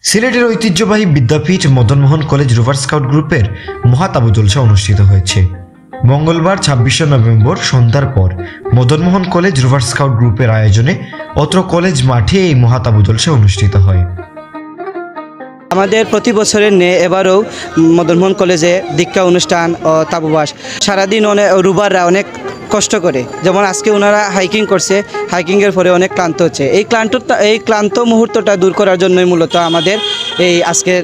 সিলেটের ঐতিহ্যবাহী বিদ্যাপীঠ Madanmohan college rover scout গ্রুপের মহাতাবু জলসা অনুষ্ঠিত হয়েছে। মঙ্গলবার ২৬শে নভেম্বর সন্ধ্যার পর মদনমোহন কলেজ রোভার স্কাউট গ্রুপের আয়োজনে অত্র কলেজ মাঠে এই মহাতাবু জলসা অনুষ্ঠিত হয়। আমাদের প্রতি বছরের ন্যায় এবারও মদনমোহন কলেজে দীক্ষা অনুষ্ঠান ও তাবুবাস সারাদিন রুবাররা অনেক কষ্ট করে, যেমন আজকে ওনারা হাইকিং করছে, হাইকিংয়ের পরে অনেক ক্লান্ত হচ্ছে। এই ক্লান্ত মুহূর্তটা দূর করার জন্যই মূলত আমাদের এই আজকের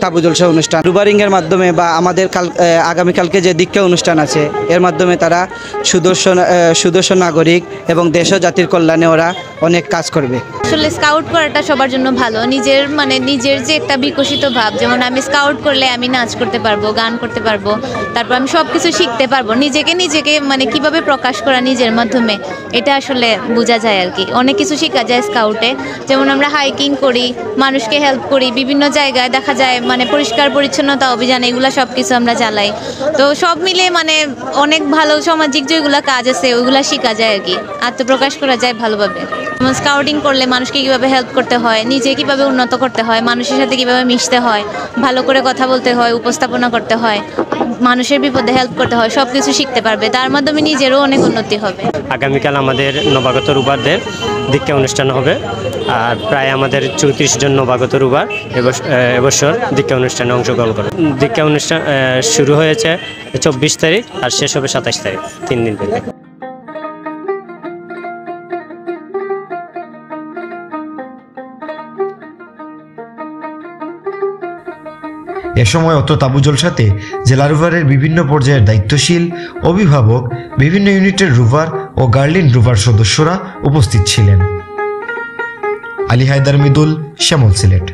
তাবু জলসা অনুষ্ঠান। রুবারিংয়ের মাধ্যমে বা আমাদের আগামীকালকে যে দীক্ষা অনুষ্ঠান আছে এর মাধ্যমে তারা সুদর্শন নাগরিক এবং দেশ ও জাতির কল্যাণে ওরা অনেক কাজ করবে। আসলে স্কাউট করাটা সবার জন্য ভালো। নিজের যে একটা বিকশিত ভাব, যেমন আমি স্কাউট করলে আমি নাচ করতে পারবো, গান করতে পারবো, তারপর আমি সব কিছু শিখতে পারবো। নিজেকে কিভাবে প্রকাশ করা নিজের মাধ্যমে, এটা আসলে বোঝা যায় আর কি। অনেক কিছু শেখা যায় স্কাউটে। যেমন আমরা হাইকিং করি, মানুষকে হেল্প করি, বিভিন্ন জায়গায় দেখা যায় পরিষ্কার পরিচ্ছন্নতা অভিযান, এগুলো সব কিছু আমরা চালাই। তো সব মিলে অনেক ভালো সামাজিক যেগুলো কাজ আছে ওইগুলো শেখা যায় আর কি, আত্মপ্রকাশ করা যায় ভালোভাবে। যেমন স্কাউটিং করলে মানুষকে কীভাবে হেল্প করতে হয়, নিজে কীভাবে উন্নত করতে হয়, মানুষের সাথে কীভাবে মিশতে হয়, ভালো করে কথা বলতে হয়, উপস্থাপনা করতে হয়, মানুষের বিপদে হেল্প করতে হয়, সব কিছু শিখতে পারবে। তার মাধ্যমে নিজেরও অনেক উন্নতি হবে। আগামীকাল আমাদের নবাগত রুবারদের দীক্ষা অনুষ্ঠান হবে, আর প্রায় আমাদের ৩৪ জন নবাগত রুবার এবছর দীক্ষা অনুষ্ঠানে অংশগ্রহণ করে। দীক্ষা অনুষ্ঠান শুরু হয়েছে ২৪ তারিখ আর শেষ হবে ২৭ তারিখ, ৩ দিন ধরে। এ সময় অত্র তাবু জলসাতে জেলা রুভারের বিভিন্ন পর্যায়ের দায়িত্বশীল অভিভাবক, বিভিন্ন ইউনিটের রুভার ও গার্লিন রুভার সদস্যরা উপস্থিত ছিলেন। আলী হায়দার মৃদুল, শ্যামল, সিলেট।